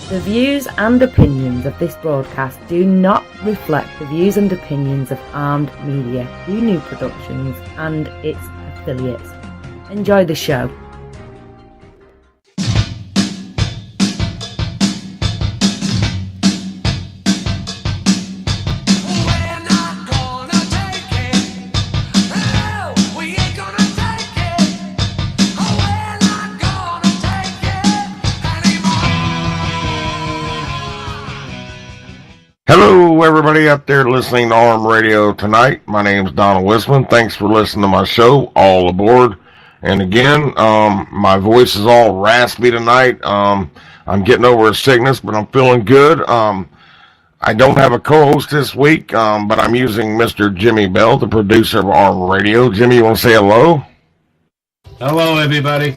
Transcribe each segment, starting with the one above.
The views and opinions of this broadcast do not reflect the views and opinions of Armed Media, New Productions and its affiliates. Enjoy the show. Hello, everybody out there listening to ARM Radio tonight. My name's Donald Whisman. Thanks for listening to my show. All aboard. And again, my voice is all raspy tonight. I'm getting over a sickness, but I'm feeling good. I don't have a co-host this week, but I'm using Mr. Jimmy Bell, the producer of ARM Radio. Jimmy, you want to say hello? Hello, everybody.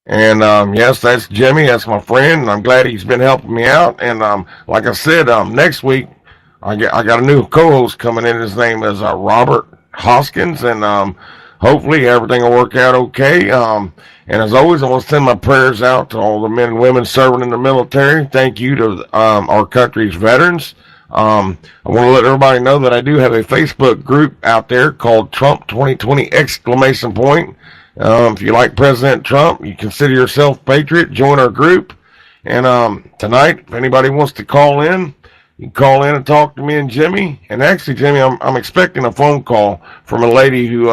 And yes, that's Jimmy. That's my friend, and I'm glad he's been helping me out. And like I said, next week I got a new co-host coming in. His name is Robert Hoskins, and hopefully everything will work out okay. And as always, I want to send my prayers out to all the men and women serving in the military. Thank you to our country's veterans. I want to let everybody know that I do have a Facebook group out there called Trump 2020 ! If you like President Trump, you consider yourself a patriot, join our group. And tonight, if anybody wants to call in, you can call in and talk to me and Jimmy. And actually, Jimmy, I'm expecting a phone call from a lady who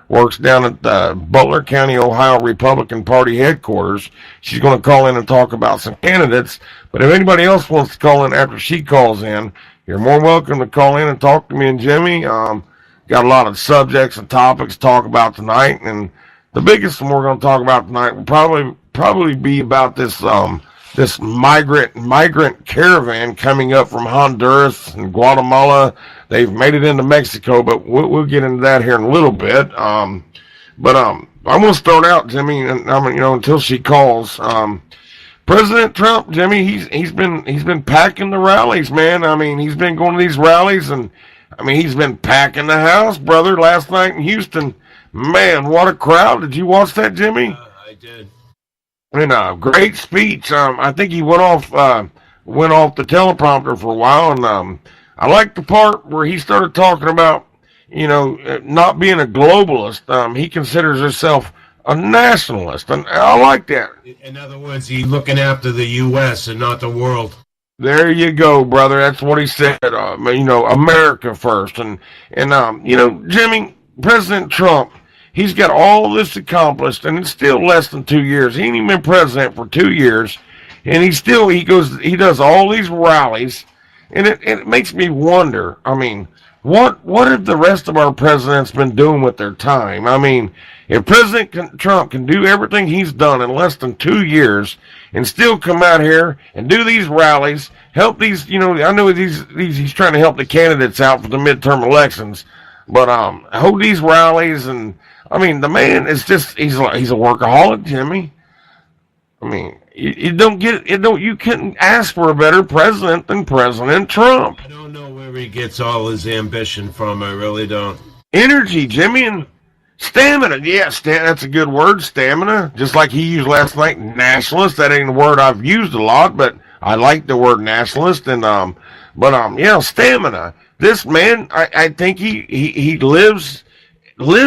works down at the Butler County, Ohio Republican Party headquarters. She's going to call in and talk about some candidates. But if anybody else wants to call in after she calls in, you're more welcome to call in and talk to me and Jimmy. Got a lot of subjects and topics to talk about tonight, and the biggest one we're going to talk about tonight will probably be about this this migrant caravan coming up from Honduras and Guatemala. They've made it into Mexico, but we'll get into that here in a little bit. But I'm going to start out, Jimmy, and until she calls. President Trump, Jimmy, he's been packing the rallies, man. I mean, he's been going to these rallies, and I mean, he's been packing the house, brother. Last night in Houston. Man, what a crowd. Did you watch that, Jimmy? I did. And a great speech. I think he went off the teleprompter for a while, and I like the part where he started talking about, not being a globalist. He considers himself a nationalist, and I like that. In other words, he's looking after the U.S. and not the world. There you go, brother. That's what he said. America first. And Jimmy, President Trump, he's got all this accomplished, and it's still less than 2 years. He ain't even been president for 2 years, and he does all these rallies, and it makes me wonder. I mean, what have the rest of our presidents been doing with their time? I mean, if President Trump can do everything he's done in less than 2 years and still come out here and do these rallies, help these, I know he's trying to help the candidates out for the midterm elections, but hold these rallies, and I mean, the man is just he's a workaholic, Jimmy. I mean, you couldn't ask for a better president than President Trump. I don't know where he gets all his ambition from. I really don't. Energy, Jimmy, and stamina. Yeah, that's a good word, stamina. Just like he used last night, nationalist. That ain't a word I've used a lot, but I like the word nationalist. And stamina. This man, I think he lives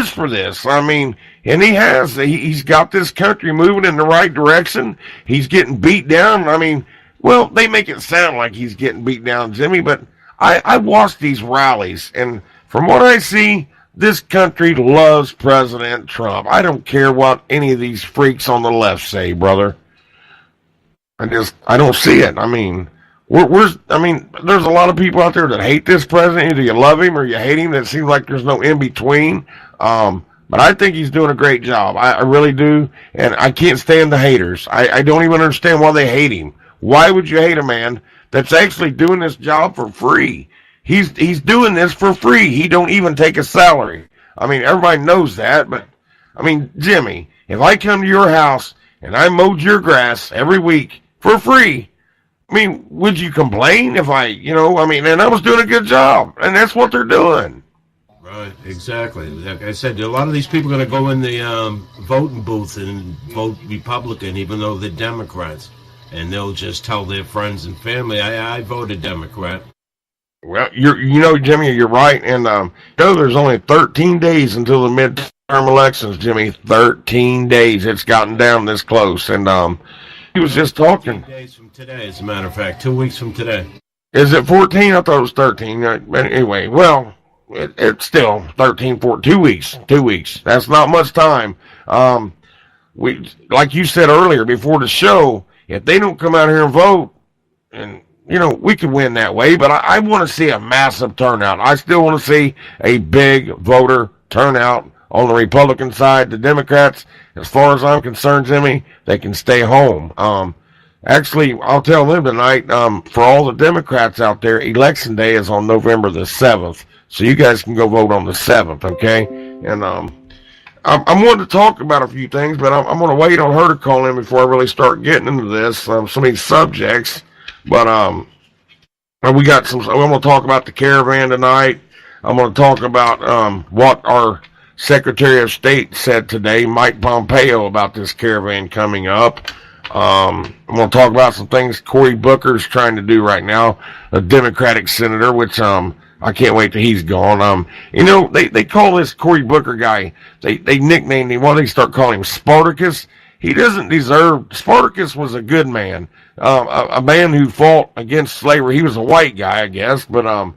for this. I mean, and he's got this country moving in the right direction. He's getting beat down. I mean, well, they make it sound like he's getting beat down, Jimmy, but I watched these rallies, and from what I see, this country loves President Trump. I don't care what any of these freaks on the left say, brother. I don't see it. I mean, there's a lot of people out there that hate this president. Either you love him or you hate him. It seems like there's no in between. But I think he's doing a great job. I really do. And I can't stand the haters. I don't even understand why they hate him. Why would you hate a man that's actually doing this job for free? He's doing this for free. He don't even take a salary. I mean, everybody knows that. But, I mean, Jimmy, if I come to your house and I mowed your grass every week for free, I mean, would you complain if and I was doing a good job, and that's what they're doing. Right, exactly. Like I said, a lot of these people are going to go in the voting booth and vote Republican, even though they're Democrats. and they'll just tell their friends and family, I voted Democrat. Well, Jimmy, you're right. And, there's only 13 days until the midterm elections, Jimmy. 13 days. It's gotten down this close. And, he was just talking. 14 days from today, as a matter of fact. 2 weeks from today. Is it 14? I thought it was 13. But anyway, well, it's still 13, 14, 2 weeks. 2 weeks. That's not much time. We, like you said earlier before the show, if they don't come out here and vote, and, we could win that way, but I want to see a massive turnout. I still want to see a big voter turnout on the Republican side. The Democrats, as far as I'm concerned, Jimmy, they can stay home. Actually, I'll tell them tonight, for all the Democrats out there, Election Day is on November the 7th. So you guys can go vote on the 7th, okay? And I'm wanting to talk about a few things, but I'm going to wait on her to call in before I really start getting into this, some of these subjects. But we got I'm going to talk about the caravan tonight. I'm going to talk about what our Secretary of State said today, Mike Pompeo, about this caravan coming up. I'm going to talk about some things Cory Booker's trying to do right now, a Democratic senator, which I can't wait till he's gone. They call this Cory Booker guy, they nicknamed him, they start calling him Spartacus. He doesn't deserve, Spartacus was a good man, a man who fought against slavery. He was a white guy, I guess, but I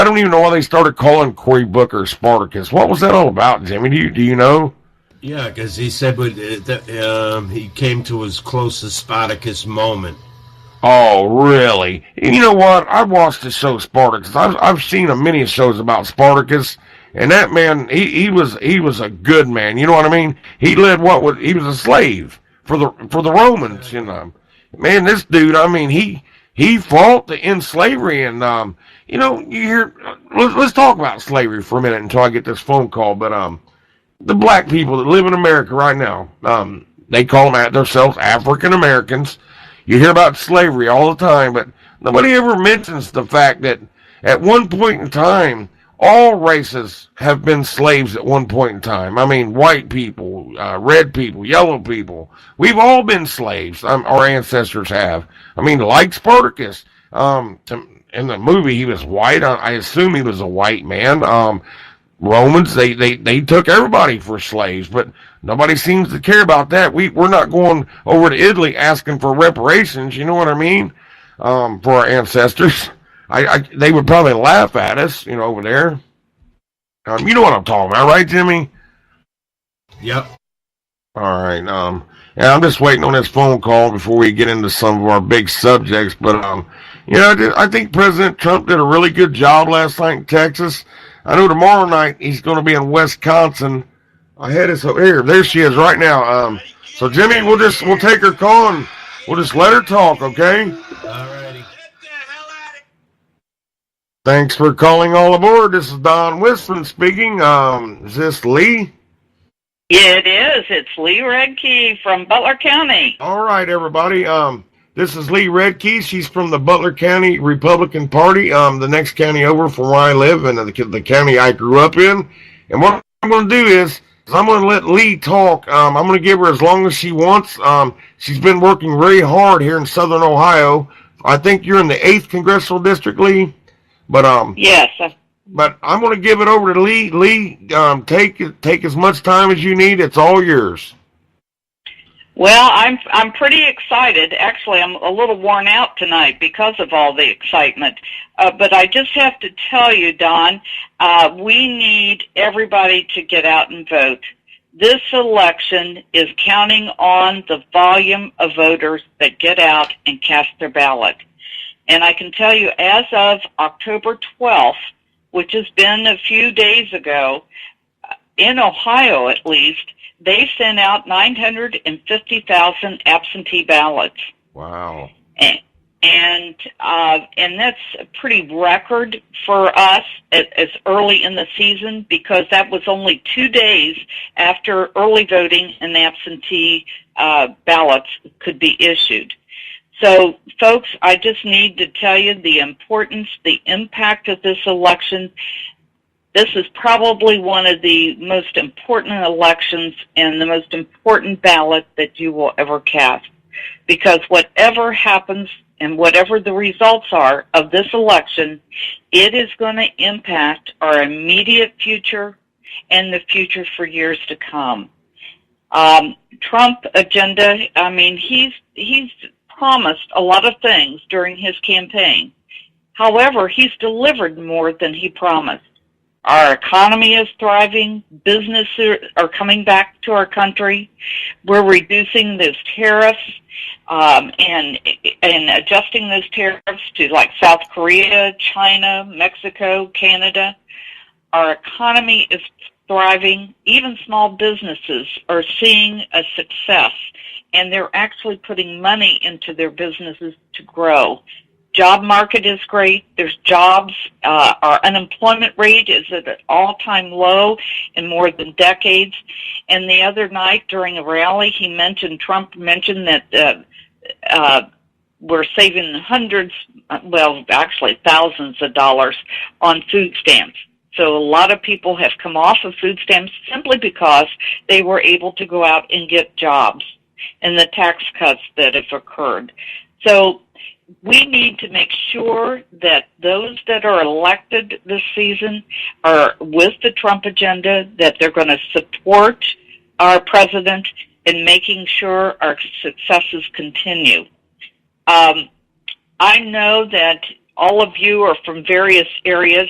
don't even know why they started calling Cory Booker Spartacus. What was that all about, Jimmy? Do you know? Yeah, because he said he came to his closest Spartacus moment. Oh, really? You know what? I've watched the show Spartacus. I've seen many shows about Spartacus, and that man, he was a good man. You know what I mean? He led he was a slave for the Romans. Man, this dude. I mean, he fought to end slavery, and you hear. Let's talk about slavery for a minute until I get this phone call. But the black people that live in America right now, they call themselves African Americans. You hear about slavery all the time, but nobody ever mentions the fact that at one point in time, all races have been slaves at one point in time. I mean, white people, red people, yellow people. We've all been slaves. Our ancestors have. I mean, like Spartacus. In the movie, he was white. I assume he was a white man. Romans, they took everybody for slaves, but nobody seems to care about that. We're not going over to Italy asking for reparations, you know what I mean? For our ancestors. They would probably laugh at us, over there. You know what I'm talking about, right, Jimmy? Yep. All right. And I'm just waiting on this phone call before we get into some of our big subjects. But I think President Trump did a really good job last night in Texas. I know tomorrow night he's going to be in Wisconsin. I had this over here. There she is right now. So Jimmy, we'll take her call and we'll just let her talk, okay? Alrighty. Thanks for calling all aboard. This is Don Whisman speaking. Is this Lee? It is. It's Lee Redkey from Butler County. All right, everybody. This is Lee Redkey. She's from the Butler County Republican Party, the next county over from where I live and the county I grew up in. And what I'm going to do is I'm going to let Lee talk. I'm going to give her as long as she wants. She's been working very hard here in Southern Ohio. I think you're in the 8th Congressional District, Lee. But yes. But I'm going to give it over to Lee. Lee, take as much time as you need. It's all yours. Well, I'm pretty excited. Actually, I'm a little worn out tonight because of all the excitement. But I just have to tell you, Don, we need everybody to get out and vote. This election is counting on the volume of voters that get out and cast their ballot. And I can tell you, as of October 12th, which has been a few days ago, in Ohio at least, they sent out 950,000 absentee ballots. Wow. And that's a pretty record for us as early in the season, because that was only 2 days after early voting and absentee ballots could be issued. So, folks, I just need to tell you the importance, the impact of this election. This is probably one of the most important elections and the most important ballot that you will ever cast. because whatever happens and whatever the results are of this election, it is going to impact our immediate future and the future for years to come. Trump agenda, I mean, he's promised a lot of things during his campaign. However, he's delivered more than he promised. Our economy is thriving. Businesses are coming back to our country. We're reducing those tariffs and adjusting those tariffs to like South Korea, China, Mexico, Canada. Our economy is thriving. Even small businesses are seeing a success, and they're actually putting money into their businesses to grow. Job market is great. There's jobs. Our unemployment rate is at an all-time low in more than decades. And the other night during a rally, Trump mentioned that we're saving hundreds, well, actually thousands of dollars on food stamps. So a lot of people have come off of food stamps simply because they were able to go out and get jobs and the tax cuts that have occurred. So we need to make sure that those that are elected this season are with the Trump agenda, that they're going to support our president in making sure our successes continue. I know that all of you are from various areas,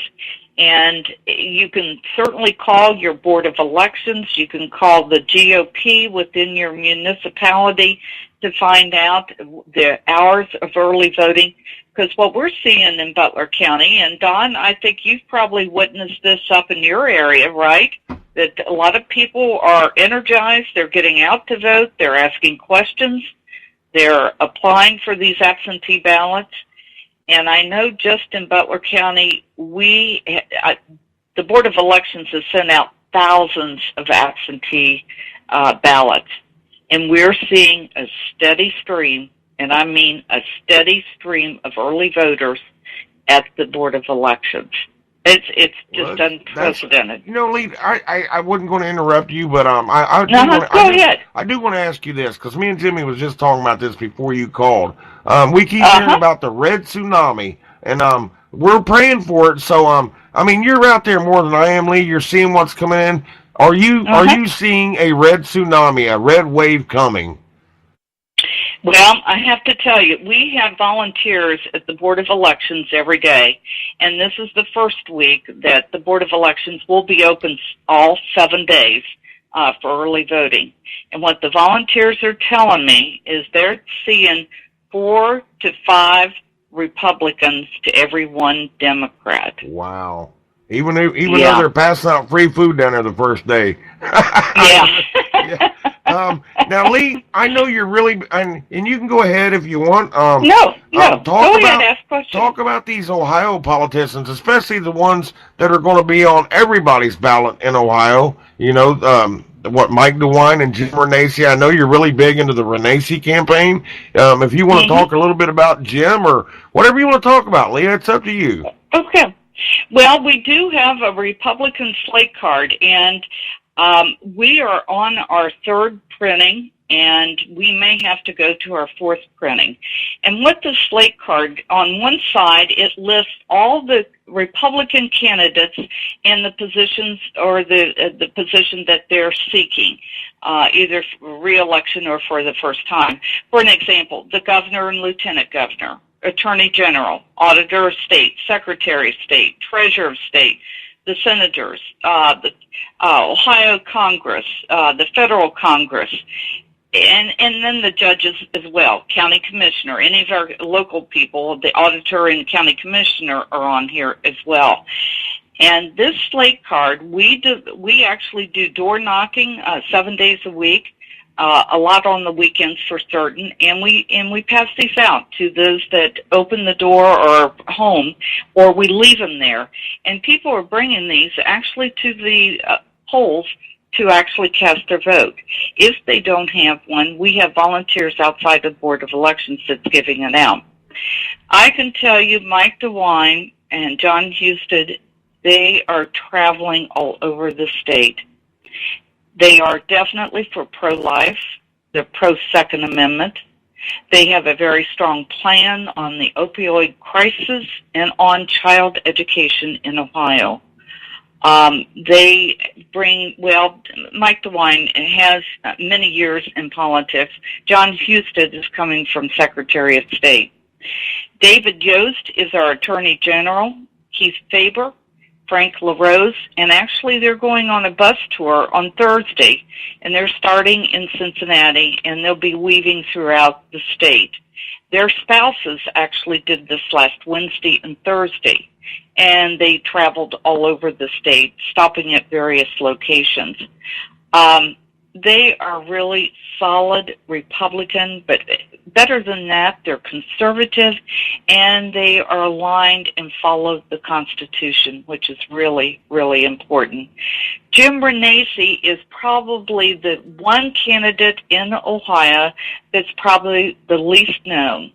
and you can certainly call your Board of Elections. You can call the GOP within your municipality to find out the hours of early voting. Because what we're seeing in Butler County, and Don, I think you've probably witnessed this up in your area, right? That a lot of people are energized. They're getting out to vote. They're asking questions. They're applying for these absentee ballots. And I know just in Butler County, the Board of Elections has sent out thousands of absentee ballots. And we're seeing a steady stream, and I mean a steady stream of early voters at the Board of Elections. It's just unprecedented. Lee, I wasn't going to interrupt you, but Go ahead. I do want to ask you this, because me and Jimmy was just talking about this before you called. We keep hearing about the red tsunami, and we're praying for it. So I mean, you're out there more than I am, Lee. You're seeing what's coming in. Are you seeing a red tsunami, a red wave coming? Well, I have to tell you, we have volunteers at the Board of Elections every day, and this is the first week that the Board of Elections will be open all 7 days for early voting. And what the volunteers are telling me is they're seeing 4 to 5 Republicans to every 1 Democrat. Wow. Even though they're passing out free food down there the first day. Yeah. Yeah. Now, Lee, I know you're really, and you can go ahead if you want. No. Go ahead, ask questions. Talk about these Ohio politicians, especially the ones that are going to be on everybody's ballot in Ohio. You know, Mike DeWine and Jim Renacci. I know you're really big into the Renacci campaign. If you want to talk a little bit about Jim or whatever you want to talk about, Lee, it's up to you. Okay. Well, we do have a Republican slate card, and we are on our 3rd printing, and we may have to go to our 4th printing. And with the slate card, on one side, it lists all the Republican candidates in the positions or the position that they're seeking, either for re-election or for the first time. For an example, the governor and lieutenant governor, attorney general, auditor of state, secretary of state, treasurer of state, the senators, the Ohio Congress, the federal Congress, and then the judges as well, county commissioner, any of our local people, the auditor and county commissioner are on here as well. And this slate card, we actually do door knocking 7 days a week. A lot on the weekends for certain, and we pass these out to those that open the door or home, or we leave them there. And people are bringing these actually to the polls to actually cast their vote. If they don't have one, we have volunteers outside the Board of Elections that's giving it out. I can tell you Mike DeWine and John Houston, they are traveling all over the state. They are definitely for pro-life. They're pro-Second Amendment. They have a very strong plan on the opioid crisis and on child education in Ohio. They bring, well, Mike DeWine has many years in politics. John Husted is coming from Secretary of State. David Yost is our Attorney General. Keith Faber, Frank LaRose, and actually they're going on a bus tour on Thursday, and they're starting in Cincinnati, and they'll be weaving throughout the state. Their spouses actually did this last Wednesday and Thursday, and they traveled all over the state, stopping at various locations. They are really solid Republican, but better than that, they're conservative, and they are aligned and follow the Constitution, which is really, really important. Jim Renacci is probably the one candidate in Ohio that's probably the least known.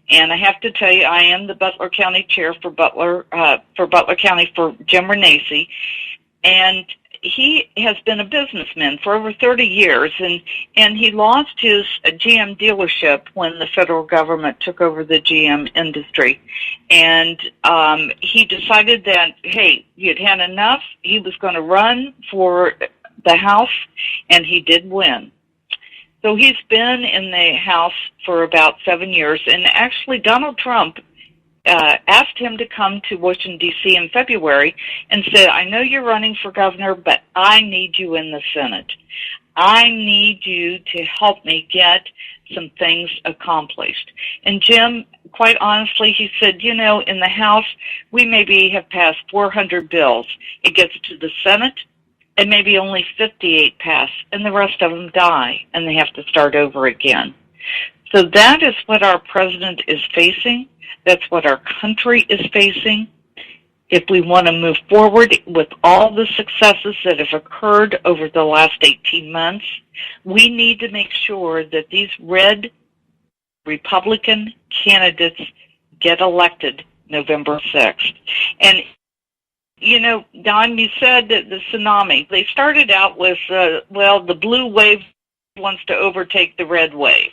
And I have to tell you, I am the Butler County Chair for Butler County for Jim Renacci, and he has been a businessman for over 30 years, and he lost his GM dealership when the federal government took over the GM industry. And he decided that, hey, he had had enough. He was going to run for the House, and he did win. So he's been in the House for about 7 years, and actually Donald Trump asked him to come to Washington, D.C. in February and said, I know you're running for governor, but I need you in the Senate. I need you to help me get some things accomplished. And Jim, quite honestly, he said, you know, in the House, we maybe have passed 400 bills. It gets to the Senate, and maybe only 58 pass, and the rest of them die, and they have to start over again. So that is what our president is facing. That's what our country is facing. If we want to move forward with all the successes that have occurred over the last 18 months, we need to make sure that these red Republican candidates get elected November 6th. And, you know, Don, you said that the tsunami, they started out with, the blue wave wants to overtake the red wave.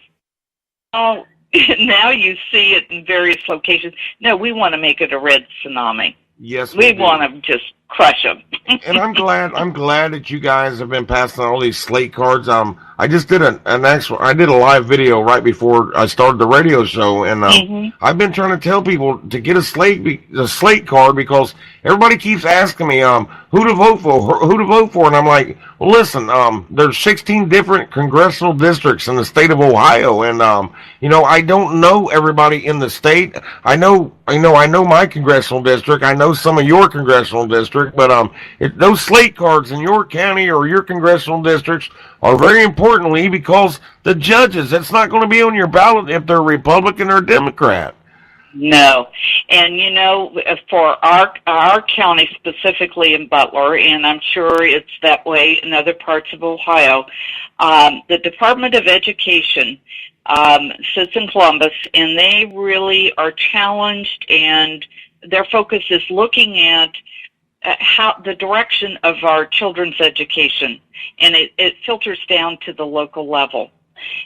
Oh, now you see it in various locations. No, we want to make it a red tsunami. Yes, we want to just crush them. And I'm glad that you guys have been passing all these slate cards. I just did I did a live video right before I started the radio show, and I've been trying to tell people to get a slate card because everybody keeps asking me who to vote for, and I'm like, well, listen, there's 16 different congressional districts in the state of Ohio, and I don't know everybody in the state. I know my congressional district. I know some of your congressional district, but those slate cards in your county or your congressional districts are very importantly because the judges, it's not going to be on your ballot if they're Republican or Democrat. No. And, for our county, specifically in Butler, and I'm sure it's that way in other parts of Ohio, the Department of Education sits in Columbus, and they really are challenged, and their focus is looking at how the direction of our children's education, and it filters down to the local level.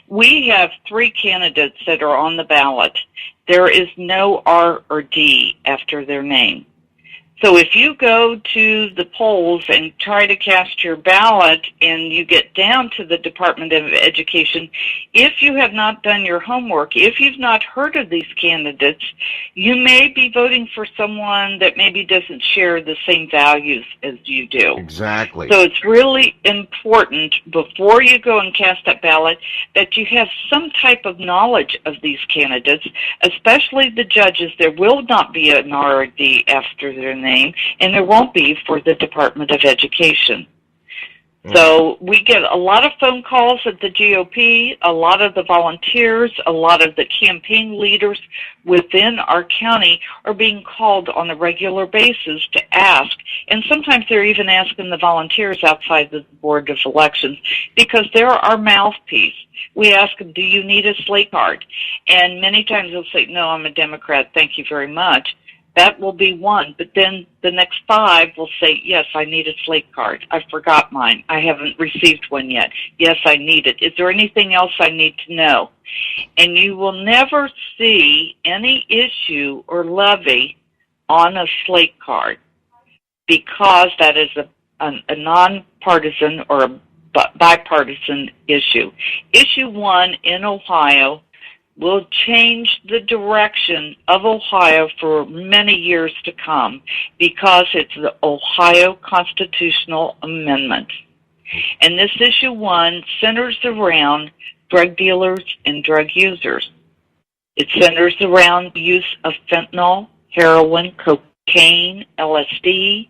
We have 3 candidates that are on the ballot. There is no R or D after their name. So if you go to the polls and try to cast your ballot and you get down to the Department of Education, if you have not done your homework, if you've not heard of these candidates, you may be voting for someone that maybe doesn't share the same values as you do. Exactly. So it's really important before you go and cast that ballot that you have some type of knowledge of these candidates, especially the judges. There will not be an R or D after their name, and there won't be for the Department of Education. So we get a lot of phone calls at the GOP, a lot of the volunteers, a lot of the campaign leaders within our county are being called on a regular basis to ask, and sometimes they're even asking the volunteers outside the Board of Elections because they're our mouthpiece. We ask them, do you need a slate card? And many times they'll say, no, I'm a Democrat, thank you very much. That will be one, but then the next 5 will say, yes, I need a slate card. I forgot mine. I haven't received one yet. Yes, I need it. Is there anything else I need to know? And you will never see any issue or levy on a slate card because that is a nonpartisan or a bipartisan issue. Issue 1 in Ohio will change the direction of Ohio for many years to come because it's the Ohio Constitutional Amendment. And this issue 1 centers around drug dealers and drug users. It centers around the use of fentanyl, heroin, cocaine, LSD,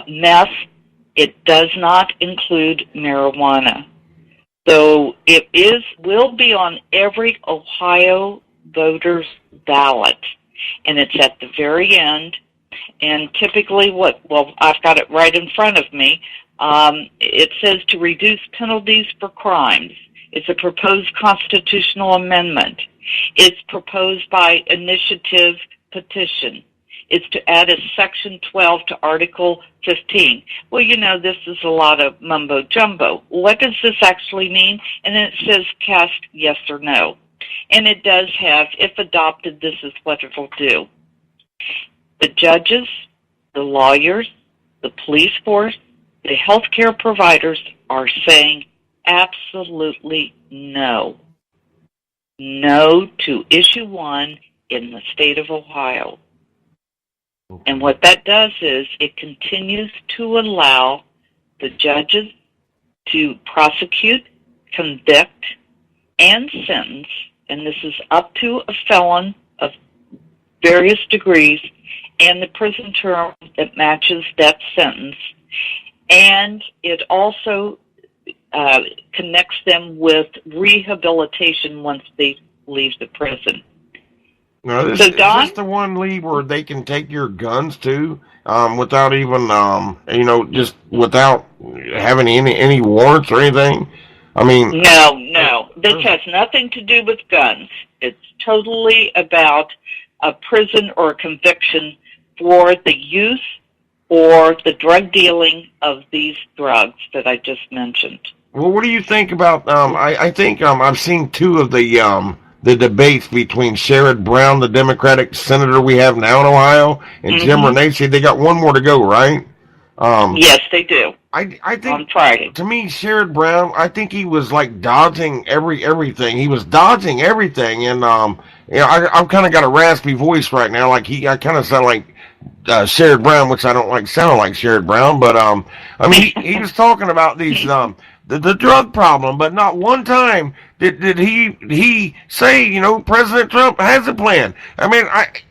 meth. It does not include marijuana. So it will be on every Ohio voter's ballot, and it's at the very end. And typically I've got it right in front of me. It says to reduce penalties for crimes. It's a proposed constitutional amendment. It's proposed by initiative petition. It's to add a Section 12 to Article 15. Well, this is a lot of mumbo-jumbo. What does this actually mean? And then it says cast yes or no. And it does have, if adopted, this is what it will do. The judges, the lawyers, the police force, the healthcare providers are saying absolutely no. No to issue 1 in the state of Ohio. And what that does is it continues to allow the judges to prosecute, convict, and sentence, and this is up to a felon of various degrees, and the prison term that matches that sentence. And it also connects them with rehabilitation once they leave the prison. No, is this the one, Lee, where they can take your guns too, without even, just without having any warrants or anything? I mean, no, this has nothing to do with guns. It's totally about a prison or a conviction for the use or the drug dealing of these drugs that I just mentioned. Well, what do you think about? I think I've seen 2 of the debates between Sherrod Brown, the Democratic senator we have now in Ohio, and Jim Renacci. They got one more to go, right? Yes, they do. I think on Friday. To me, Sherrod Brown, I think he was like dodging everything. He was dodging everything, and I've kind of got a raspy voice right now. Like I kind of sound like Sherrod Brown, which I don't like sound like Sherrod Brown, but I mean he was talking about these the drug problem, but not one time did he say, President Trump has a plan. I mean,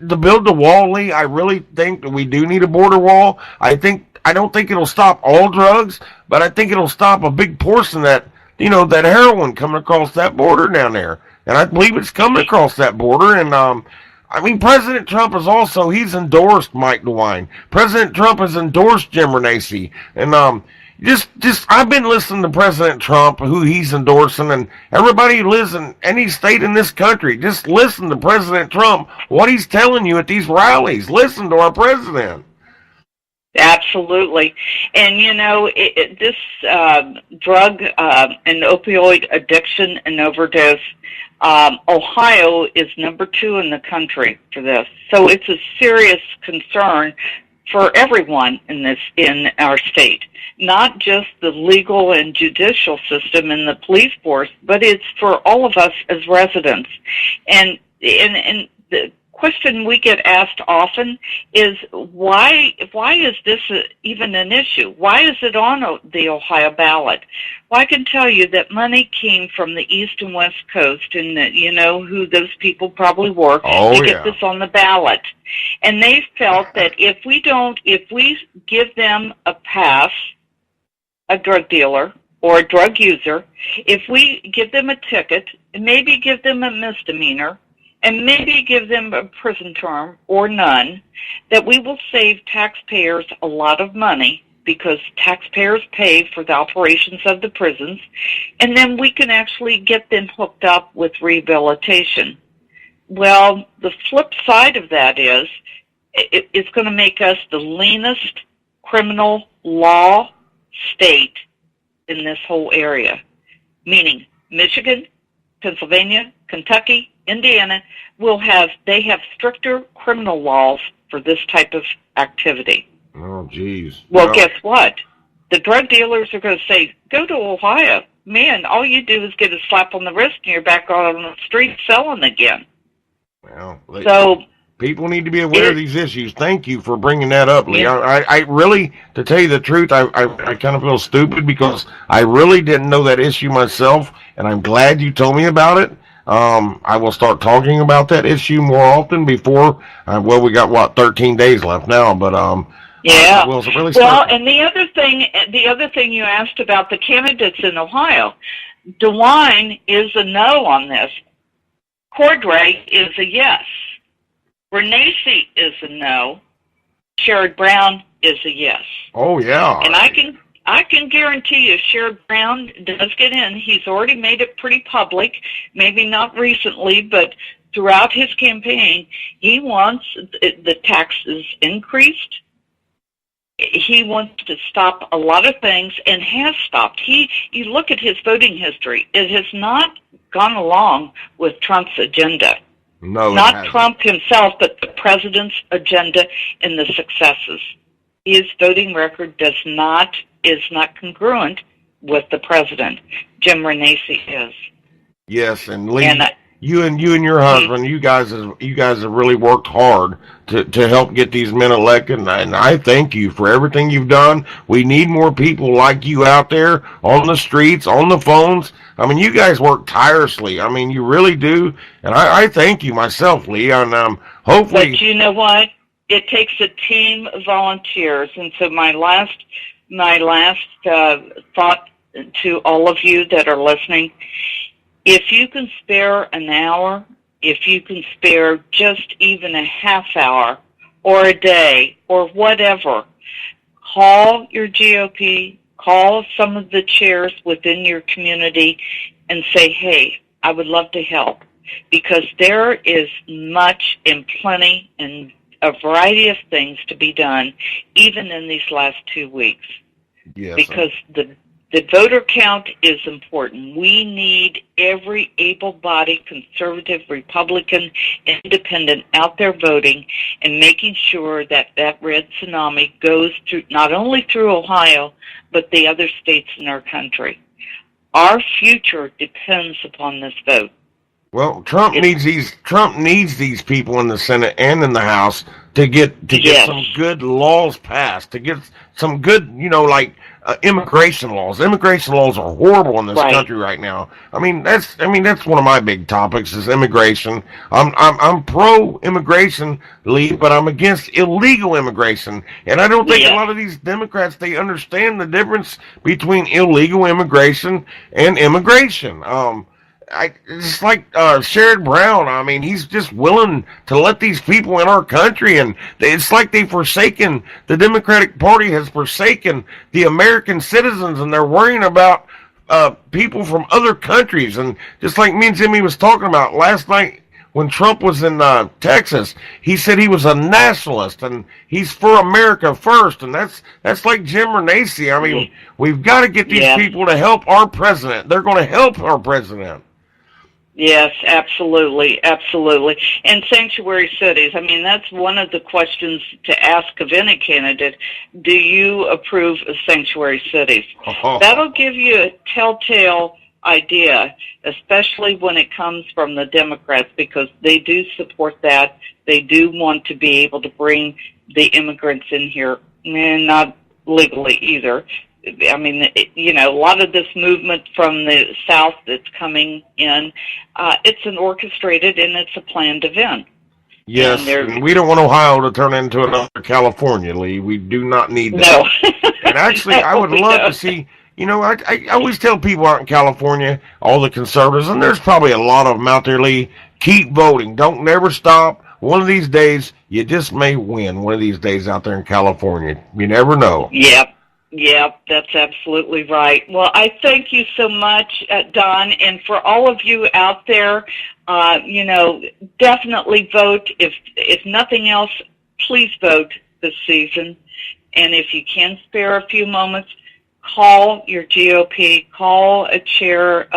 to build the wall, Lee, I really think that we do need a border wall. I don't think it'll stop all drugs, but I think it'll stop a big portion that heroin coming across that border down there. And I believe it's coming across that border. And, President Trump he's endorsed Mike DeWine. President Trump has endorsed Jim Renacci. And, I've been listening to President Trump, who he's endorsing, and everybody who lives in any state in this country, just listen to President Trump, what he's telling you at these rallies. Listen to our president. Absolutely. And, this drug and opioid addiction and overdose, Ohio is number 2 in the country for this. So it's a serious concern for everyone in our state, not just the legal and judicial system and the police force, but it's for all of us as residents. And the question we get asked often is why is this even an issue? Why is it on the Ohio ballot? Well, I can tell you that money came from the East and West Coast, and that who those people probably were to get this on the ballot. And they felt that if we give them a pass, a drug dealer or a drug user, if we give them a ticket and maybe give them a misdemeanor and maybe give them a prison term or none, that we will save taxpayers a lot of money because taxpayers pay for the operations of the prisons, and then we can actually get them hooked up with rehabilitation. Well, the flip side of that is It's going to make us the leanest criminal law state in this whole area, meaning Michigan, Pennsylvania, Kentucky, Indiana they have stricter criminal laws for this type of activity. Oh, geez. Well, guess what? The drug dealers are going to say, go to Ohio. Man, all you do is get a slap on the wrist and you're back on the street selling again. Well, so people need to be aware of these issues. Thank you for bringing that up, Lee. Yeah. I really, to tell you the truth, I kind of feel stupid because I really didn't know that issue myself, and I'm glad you told me about it. I will start talking about that issue more often before, we got, 13 days left now, but, yeah. Really and the other thing you asked about the candidates in Ohio, DeWine is a no on this. Cordray is a yes. Renacci is a no. Sherrod Brown is a yes. Oh, yeah. And I can guarantee you Sherrod Brown does get in. He's already made it pretty public, maybe not recently, but throughout his campaign, he wants the taxes increased. He wants to stop a lot of things and has stopped. You look at his voting history, it has not gone along with Trump's agenda. No, not Trump himself, but the president's agenda and the successes. His voting record is not congruent with the president. Jim Renacci is. Yes, and Lee, you and your husband, you guys have really worked hard to help get these men elected, and I thank you for everything you've done. We need more people like you out there on the streets, on the phones. I mean, you guys work tirelessly. I mean, you really do, and I thank you myself, Lee. And hopefully, but you know what? It takes a team of volunteers, and so my last thought to all of you that are listening. If you can spare an hour, if you can spare just even a half hour or a day or whatever, call your GOP, call some of the chairs within your community and say, hey, I would love to help, because there is much and plenty and a variety of things to be done even in these last 2 weeks. Yes, because the voter count is important. We need every able-bodied conservative, Republican, independent out there voting and making sure that red tsunami goes through, not only through Ohio, but the other states in our country. Our future depends upon this vote. Well, Trump needs these people in the Senate and in the House to get some good laws passed, to get some good, immigration laws. Immigration laws are horrible in this country right now. I mean, that's one of my big topics is immigration. I'm pro immigration, Lee, but I'm against illegal immigration. And I don't think a lot of these Democrats, they understand the difference between illegal immigration and immigration. It's like Sherrod Brown. I mean, he's just willing to let these people in our country, and it's like they've forsaken, the Democratic Party has forsaken the American citizens, and they're worrying about people from other countries. And just like me and Jimmy was talking about last night when Trump was in Texas, he said he was a nationalist, and he's for America first, and that's like Jim Renacci. I mean, we've got to get these people to help our president. They're going to help our president. Yes, absolutely, absolutely. And sanctuary cities, I mean, that's one of the questions to ask of any candidate. Do you approve of sanctuary cities? That'll give you a telltale idea, especially when it comes from the Democrats, because they do support that. They do want to be able to bring the immigrants in here, and not legally either. I mean, a lot of this movement from the South that's coming in, it's an orchestrated and it's a planned event. Yes, and we don't want Ohio to turn into another California, Lee. We do not need that. No. And actually, I would love to see, I always tell people out in California, all the conservatives, and there's probably a lot of them out there, Lee, keep voting. Don't never stop. One of these days, you just may win one of these days out there in California. You never know. Yep, that's absolutely right. Well, I thank you so much, Don, and for all of you out there, definitely vote. If nothing else, please vote this season. And if you can spare a few moments, call your GOP, call a chair,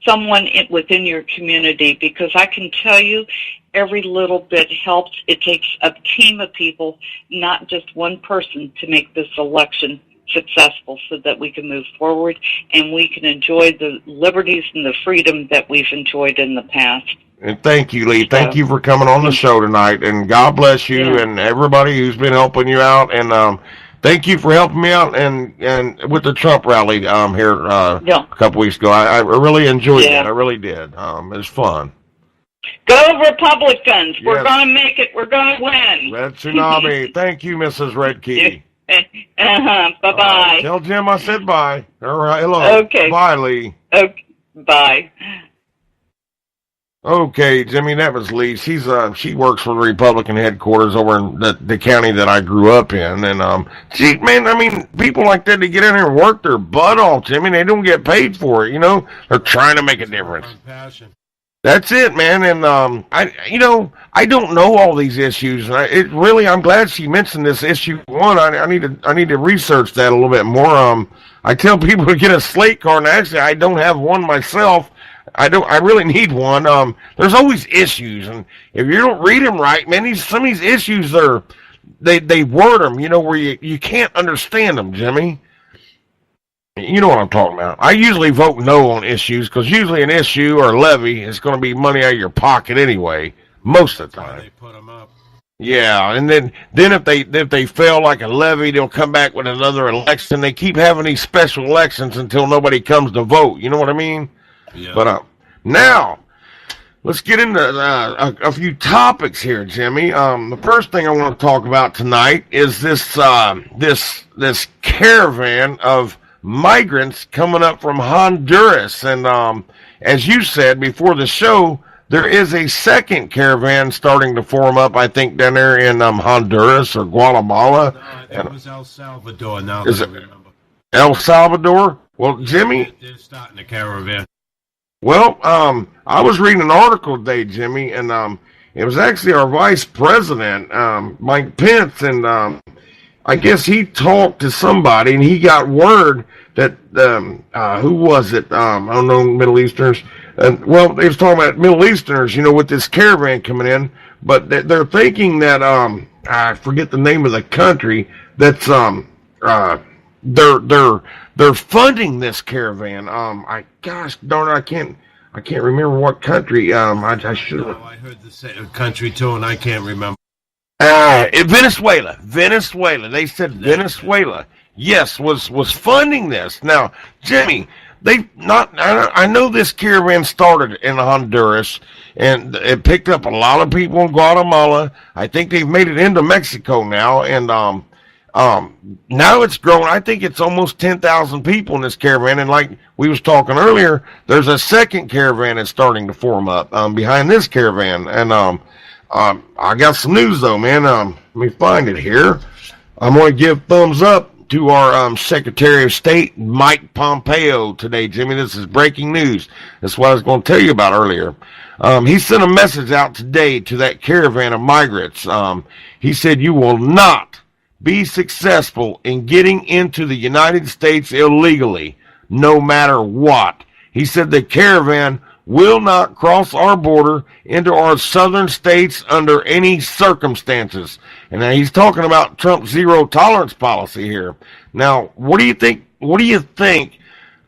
someone within your community, because I can tell you every little bit helps. It takes a team of people, not just one person, to make this election successful so that we can move forward and we can enjoy the liberties and the freedom that we've enjoyed in the past. And thank you, Lee. Thank you for coming on the show tonight, and God bless you and everybody who's been helping you out. And thank you for helping me out and with the Trump rally here a couple weeks ago. I really enjoyed it. I really did. It was fun. Go Republicans! Yes. We're going to make it. We're going to win. Red Tsunami. Thank you, Mrs. Redkey. Bye-bye. Tell Jim I said bye. All right. Hello. Okay. Bye, Lee. Okay. Bye. Okay, Jimmy, that was Lee. She works for the Republican headquarters over in the county that I grew up in, and people like that, they get in here and work their butt off, Jimmy. They don't get paid for it, They're trying to make a difference. That's it, man. And I don't know all these issues, and I'm glad she mentioned this issue 1. I need to research that a little bit more. I tell people to get a slate card, and actually I don't have one myself. I really need one. There's always issues, and if you don't read them right, man, some of these issues they word them, where you can't understand them, Jimmy. You know what I'm talking about. I usually vote no on issues, because usually an issue or a levy is going to be money out of your pocket anyway, most of the time. They put them up. Yeah, and then if they fail like a levy, they'll come back with another election. They keep having these special elections until nobody comes to vote. You know what I mean? Yeah. But now, let's get into a few topics here, Jimmy. The first thing I want to talk about tonight is this caravan of migrants coming up from Honduras. And as you said before the show, there is a second caravan starting to form up, I think, down there in Honduras or Guatemala. No, I think it was El Salvador now. Is it El Salvador? Well, Jimmy, they're starting a caravan. Well, I was reading an article today, Jimmy, and it was actually our vice president, Mike Pence, and I guess he talked to somebody, and he got word that, who was it? I don't know, Middle Easterners. Well, they was talking about Middle Easterners, with this caravan coming in, but they're thinking that, I forget the name of the country, that's, they're funding this caravan. Gosh darn it, I can't remember what country. I should have. No, I heard the country too, and I can't remember. Venezuela. They said Venezuela. Yes, was funding this. Now, Jimmy, I know this caravan started in Honduras, and it picked up a lot of people in Guatemala. I think they've made it into Mexico now, and now it's grown. I think it's almost 10,000 people in this caravan, and like we was talking earlier, there's a second caravan that's starting to form up behind this caravan. And I got some news though, man. Let me find it here. I'm going to give thumbs up to our Secretary of State, Mike Pompeo, today, Jimmy. This is breaking news. That's what I was going to tell you about earlier. He sent a message out today to that caravan of migrants. He said, "You will not be successful in getting into the United States illegally, no matter what." He said the caravan will not cross our border into our southern states under any circumstances. And now he's talking about Trump's zero tolerance policy here. Now, what do you think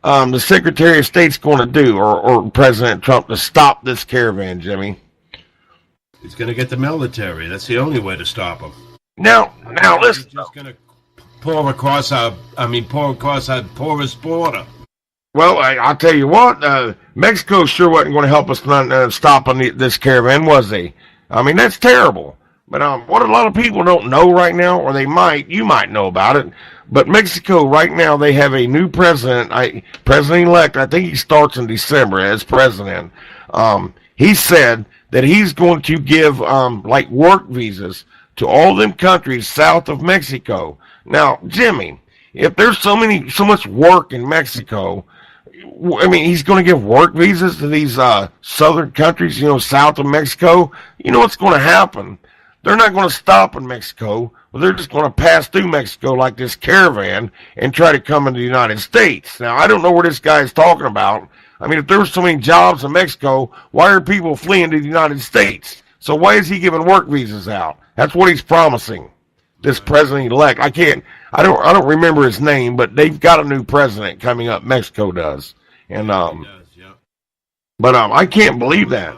the Secretary of State's going to do, or President Trump, to stop this caravan, Jimmy? He's going to get the military. That's the only way to stop him. Now, listen. He's just going to pour across our porous border. Well, I'll tell you what, Mexico sure wasn't going to help us stopping this caravan, was they? I mean, that's terrible. But what a lot of people don't know right now, or you might know about it, but Mexico right now, they have a new president, President-elect. I think he starts in December as president. He said that he's going to give work visas to all them countries south of Mexico. Now, Jimmy, if there's so much work in Mexico, I mean, he's going to give work visas to these southern countries, south of Mexico. You know what's going to happen? they're not going to stop in Mexico. Well, they're just going to pass through Mexico like this caravan and try to come into the United States. Now, I don't know what this guy is talking about. I mean, if there were so many jobs in Mexico, why are people fleeing to the United States? So why is he giving work visas out? That's what he's promising. This president-elect. I don't remember his name, but they've got a new president coming up. Mexico does. And but I can't believe that.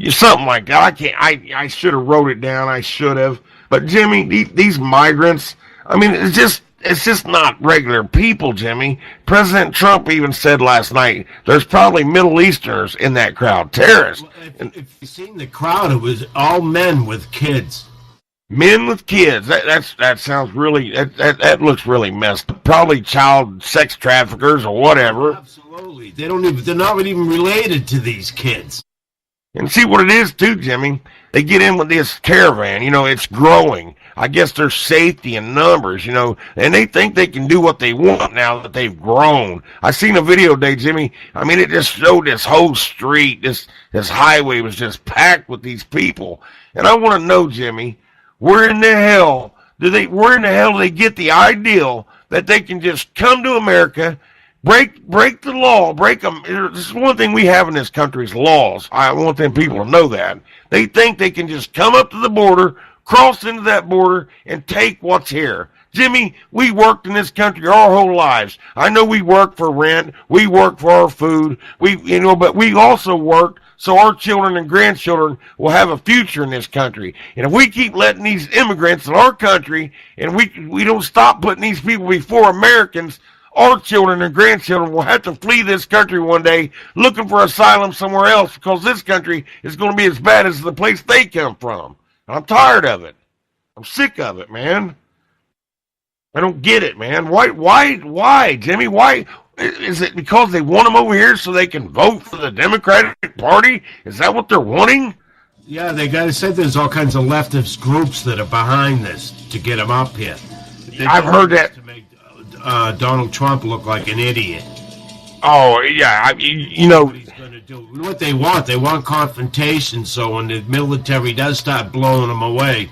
Something like that. I should have wrote it down. I should have. But Jimmy, these migrants, I mean, it's just not regular people, Jimmy. President Trump even said last night there's probably Middle Easterners in that crowd, terrorists. Well, if you've seen the crowd, it was all men with kids. Men with kids. That sounds really. That looks really messed up. Probably child sex traffickers or whatever. Absolutely. They're not even related to these kids. And see what it is too, Jimmy. They get in with this caravan. It's growing. I guess there's safety in numbers. And they think they can do what they want now that they've grown. I seen a video today, Jimmy. I mean, it just showed this whole street, this highway was just packed with these people. And I want to know, Jimmy, where in the hell do they get the ideal that they can just come to America, break the law, break them? This is one thing we have in this country is laws. I want them people to know that. They think they can just come up to the border, cross into that border, and take what's here. Jimmy, we worked in this country our whole lives. I know we work for rent, we work for our food, but we also worked so our children and grandchildren will have a future in this country. And if we keep letting these immigrants in our country, and we don't stop putting these people before Americans, our children and grandchildren will have to flee this country one day looking for asylum somewhere else because this country is going to be as bad as the place they come from. I'm tired of it. I'm sick of it, man. I don't get it, man. Why, Jimmy? Why? Is it because they want them over here so they can vote for the Democratic Party? Is that what they're wanting? Yeah, they got to say there's all kinds of leftist groups that are behind this to get them up here. I've heard that. To make Donald Trump look like an idiot. Oh, yeah. What he's going to do. What they want confrontation, so when the military does start blowing them away,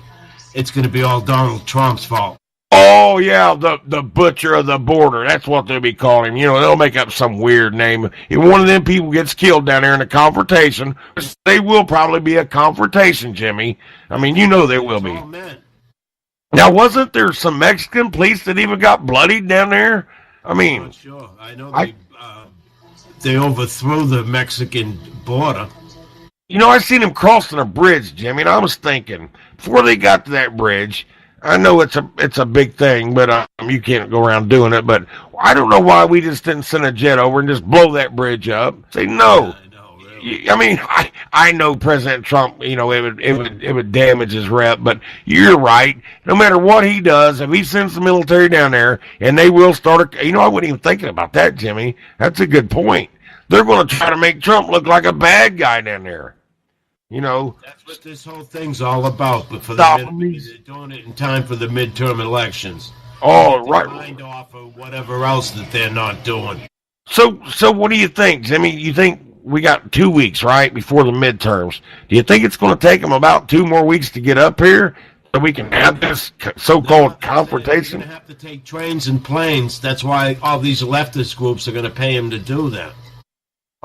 it's going to be all Donald Trump's fault. Oh, yeah, the butcher of the border. That's what they'll be calling him. They'll make up some weird name. If one of them people gets killed down there in a confrontation, they will probably be a confrontation, Jimmy. I mean, there will be. Now, wasn't there some Mexican police that even got bloodied down there? I mean... I'm not sure. I know they overthrew the Mexican border. I seen them crossing a bridge, Jimmy, and I was thinking, before they got to that bridge... I know it's a big thing, but you can't go around doing it. But I don't know why we just didn't send a jet over and just blow that bridge up. Say no. Yeah, I know, really. I mean, I know President Trump. It would damage his rep. But you're right. No matter what he does, if he sends the military down there and they will start I wasn't even thinking about that, Jimmy. That's a good point. They're going to try to make Trump look like a bad guy down there. That's what this whole thing's all about. But they're doing it in time for the midterm elections. Oh, right. Mind off of whatever else that they're not doing. So what do you think, Jimmy? You think we got 2 weeks, right, before the midterms? Do you think it's going to take them about 2 more weeks to get up here so we can have this so-called confrontation? They're going to have to take trains and planes. That's why all these leftist groups are going to pay them to do that.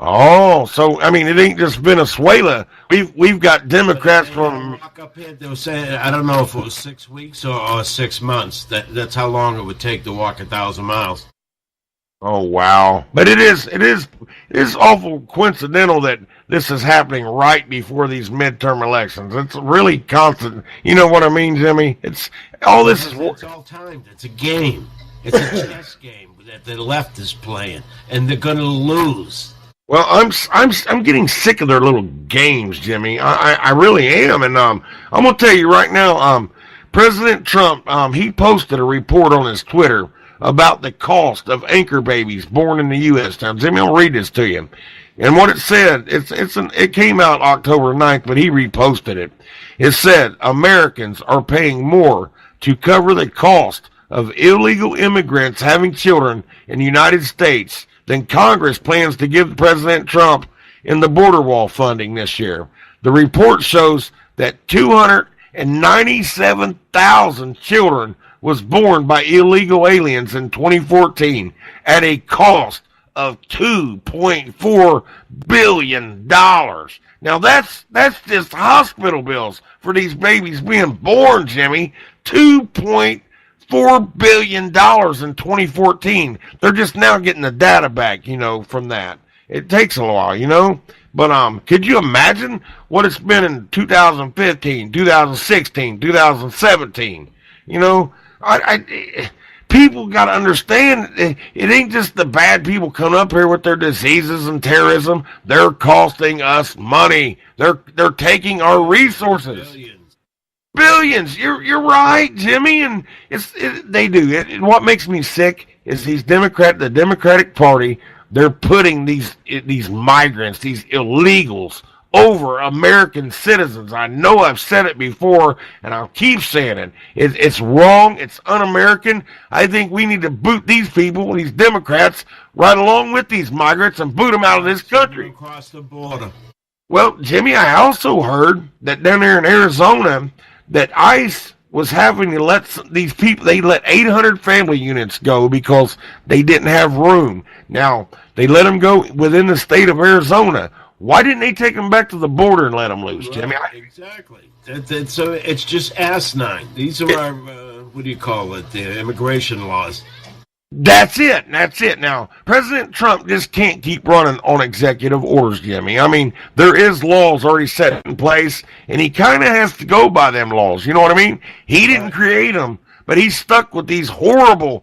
Oh, so I mean, it ain't just Venezuela. We've got Democrats from. Walk up here, they were saying, I don't know if it was 6 weeks or 6 months. That's how long it would take to walk 1,000 miles. Oh wow! But it is awful coincidental that this is happening right before these midterm elections. It's really constant. You know what I mean, Jimmy? It's all timed. It's a game. It's a chess game that the left is playing, and they're going to lose. Well, I'm getting sick of their little games, Jimmy. I really am, and I'm gonna tell you right now. President Trump he posted a report on his Twitter about the cost of anchor babies born in the U.S. Now, Jimmy, I'll read this to you. And what it said, it came out October 9th, but he reposted it. It said Americans are paying more to cover the cost of illegal immigrants having children in the United States than Congress plans to give President Trump in the border wall funding this year. The report shows that 197,000 children was born by illegal aliens in 2014 at a cost of $2.4 billion. Now that's just hospital bills for these babies being born, Jimmy. $2.4 billion in 2014. They're just now getting the data back, from that. It takes a while, But could you imagine what it's been in 2015, 2016, 2017? People got to understand it ain't just the bad people coming up here with their diseases and terrorism. They're costing us money. They're taking our resources. Billions. You're right, Jimmy, and they do. What makes me sick is the Democratic Party. They're putting these migrants, these illegals, over American citizens. I know I've said it before, and I'll keep saying it. It's wrong. It's un-American. I think we need to boot these people, these Democrats, right along with these migrants and boot them out of this country. Across the border. Well, Jimmy, I also heard that down there in Arizona that ICE was having to let these people, they let 800 family units go because they didn't have room. Now, they let them go within the state of Arizona. Why didn't they take them back to the border and let them loose, right, Jimmy? Exactly. So it's just asinine. These are our, what do you call it, the immigration laws. That's it. Now, President Trump just can't keep running on executive orders, Jimmy. I mean, there is laws already set in place, and he kind of has to go by them laws. You know what I mean? He didn't create them, but he's stuck with these horrible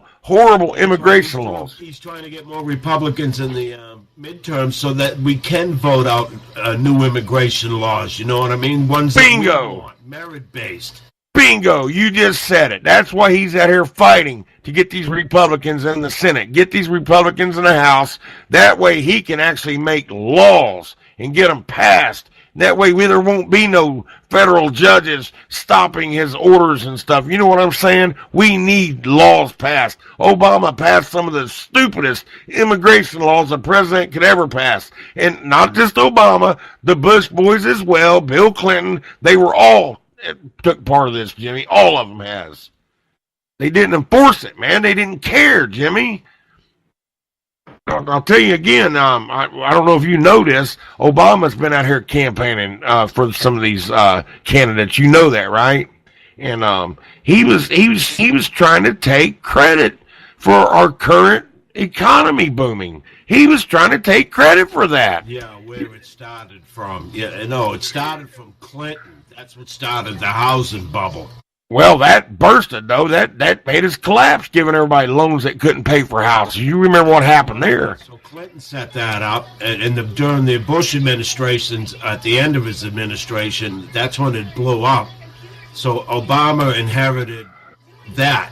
immigration laws. He's trying to get more Republicans in the midterms so that we can vote out new immigration laws. You know what I mean? Ones Bingo. Merit-based. Bingo, you just said it. That's why he's out here fighting to get these Republicans in the Senate, get these Republicans in the House. That way he can actually make laws and get them passed. That way there won't be no federal judges stopping his orders and stuff. You know what I'm saying? We need laws passed. Obama passed some of the stupidest immigration laws a president could ever pass. And not just Obama, the Bush boys as well, Bill Clinton, they were all took part of this, Jimmy. All of them has. They didn't enforce it, man. They didn't care, Jimmy. I'll tell you again, I don't know if you know this, Obama's been out here campaigning for some of these candidates. You know that, right? And he was trying to take credit for our current economy booming. He was trying to take credit for that. Yeah, where it started from. Yeah, no, it started from Clinton. That's what started the housing bubble. Well, that bursted, though. That made us collapse, giving everybody loans that couldn't pay for houses. You remember what happened there. So Clinton set that up, and during the Bush administrations, at the end of his administration, that's when it blew up. So Obama inherited that.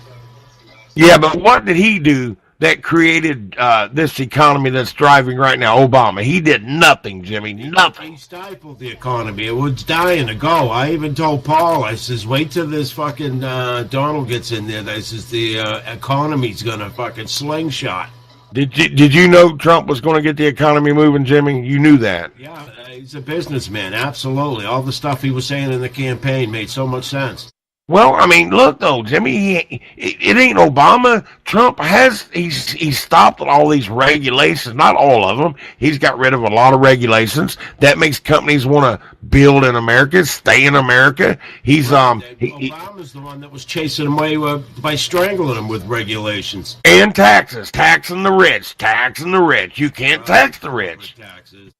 Yeah, but what did he do that created this economy that's thriving right now? Obama. He did nothing, Jimmy. Nothing. He stifled the economy. It was dying to go. I even told Paul, I says, wait till this fucking Donald gets in there. I says, the economy's going to fucking slingshot. Did you know Trump was going to get the economy moving, Jimmy? You knew that. Yeah, he's a businessman. Absolutely. All the stuff he was saying in the campaign made so much sense. Well, I mean, look though, Jimmy. It ain't Obama. Trump he's stopped all these regulations. Not all of them. He's got rid of a lot of regulations that makes companies want to build in America, stay in America. Obama's the one that was chasing him away by strangling him with regulations and taxes, taxing the rich. You can't tax the rich. Taxes.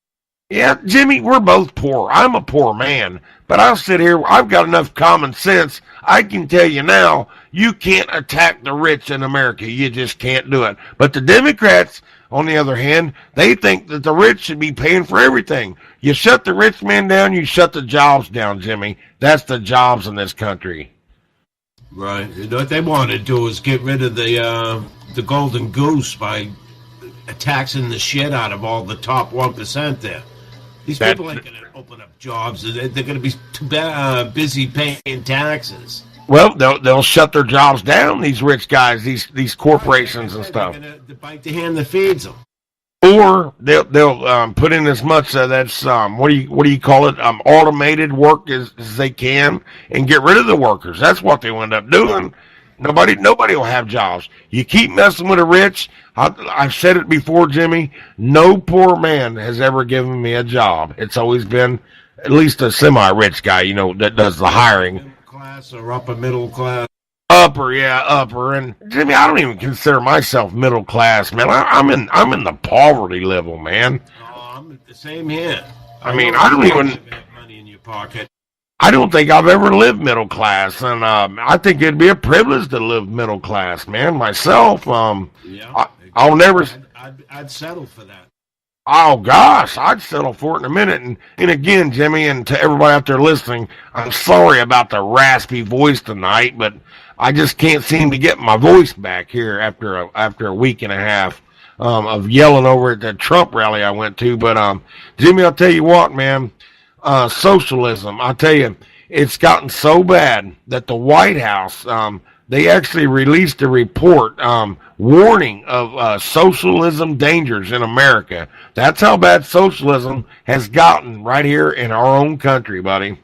Yeah, Jimmy, we're both poor. I'm a poor man, but I'll sit here. I've got enough common sense. I can tell you now, you can't attack the rich in America. You just can't do it. But the Democrats, on the other hand, they think that the rich should be paying for everything. You shut the rich man down, you shut the jobs down, Jimmy. That's the jobs in this country. Right. What they want to do is get rid of the golden goose by taxing the shit out of all the top 1% there. These people ain't going to open up jobs. They're going to be too busy paying taxes. Well, they'll shut their jobs down, these rich guys, these corporations and stuff. They're going to bite the hand that feeds them. or they'll put in as much that's what do you call it, automated work as they can, and get rid of the workers. That's what they end up doing. Nobody will have jobs. You keep messing with the rich. I've said it before, Jimmy. No poor man has ever given me a job. It's always been at least a semi-rich guy, that does the hiring. Middle class or upper middle class? Upper. And Jimmy, I don't even consider myself middle class, man. I'm in the poverty level, man. Oh, I'm the same here. I mean, I don't even have money in your pocket. I don't think I've ever lived middle class, and I think it'd be a privilege to live middle class, man. Myself, I'll never. I'd settle for that. Oh gosh, I'd settle for it in a minute. And again, Jimmy, and to everybody out there listening, I'm sorry about the raspy voice tonight, but I just can't seem to get my voice back here after a week and a half of yelling over at the Trump rally I went to. But Jimmy, I'll tell you what, man. Socialism, I tell you, it's gotten so bad that the White House, they actually released a report warning of socialism dangers in America. That's how bad socialism has gotten right here in our own country, buddy.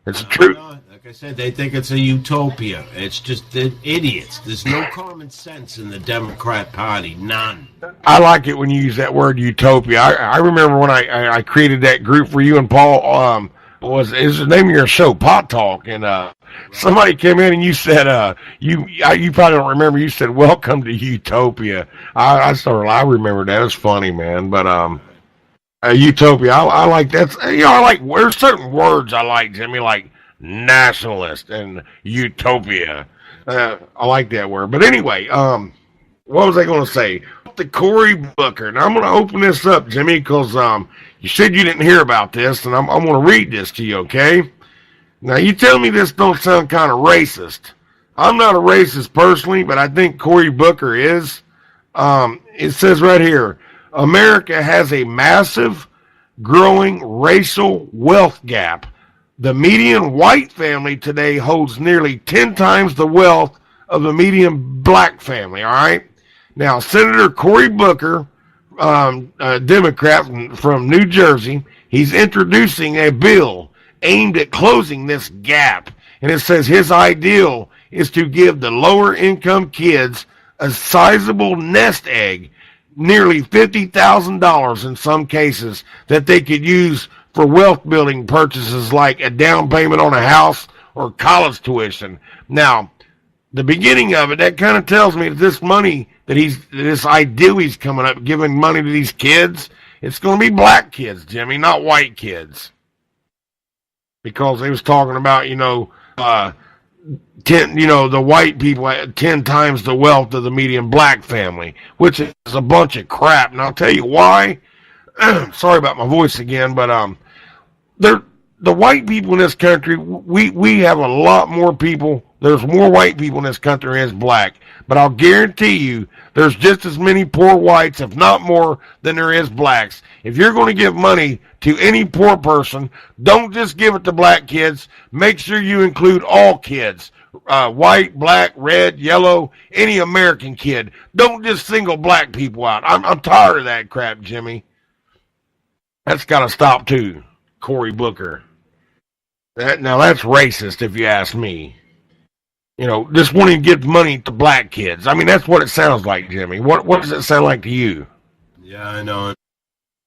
It's true. Like I said, they think it's a utopia. It's just idiots. There's no common sense in the Democrat Party. None. I like it when you use that word utopia. I remember when I created that group for you and Paul. Is the name of your show Pot Talk? And somebody came in and you said you probably don't remember. You said welcome to utopia. I remember that. It's funny, man. But utopia. I like that. I like there's certain words I like, Jimmy, like nationalist and utopia. I like that word. But anyway, what was I going to say? The Cory Booker. Now I'm going to open this up, Jimmy, because you said you didn't hear about this, and I'm going to read this to you, okay? Now you tell me this don't sound kind of racist. I'm not a racist personally, but I think Cory Booker is. It says right here, America has a massive, growing racial wealth gap. The median white family today holds nearly 10 times the wealth of the median black family, all right? Now, Senator Cory Booker, a Democrat from New Jersey, he's introducing a bill aimed at closing this gap. And it says his ideal is to give the lower income kids a sizable nest egg, nearly $50,000 in some cases, that they could use for wealth building purchases like a down payment on a house or college tuition. Now, the beginning of it, that kind of tells me that this money this ideal he's coming up, giving money to these kids, it's going to be black kids, Jimmy, not white kids. Because they was talking about, the white people had 10 times the wealth of the median black family, which is a bunch of crap. And I'll tell you why. Sorry about my voice again, but the white people in this country, we have a lot more people. There's more white people in this country as black. But I'll guarantee you there's just as many poor whites, if not more, than there is blacks. If you're going to give money to any poor person, don't just give it to black kids. Make sure you include all kids. White, black, red, yellow, any American kid. Don't just single black people out. I'm tired of that crap, Jimmy. That's got to stop too, Cory Booker. Now that's racist if you ask me. Just wanting to give money to black kids. I mean, that's what it sounds like, Jimmy. What does it sound like to you? Yeah, I know.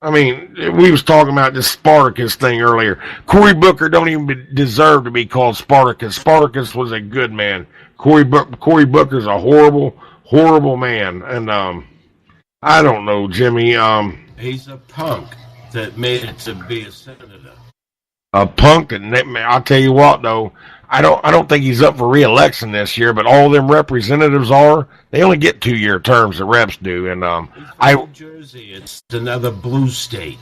I mean, we was talking about this Spartacus thing earlier. Cory Booker don't even deserve to be called Spartacus. Spartacus was a good man. Cory Booker's a horrible, horrible man. And I don't know, Jimmy. He's a punk that made it to be a senator. A punk, and I'll tell you what, though. I don't think he's up for re-election this year, but all them representatives are. They only get 2-year terms, the reps do, and New Jersey, it's another blue state.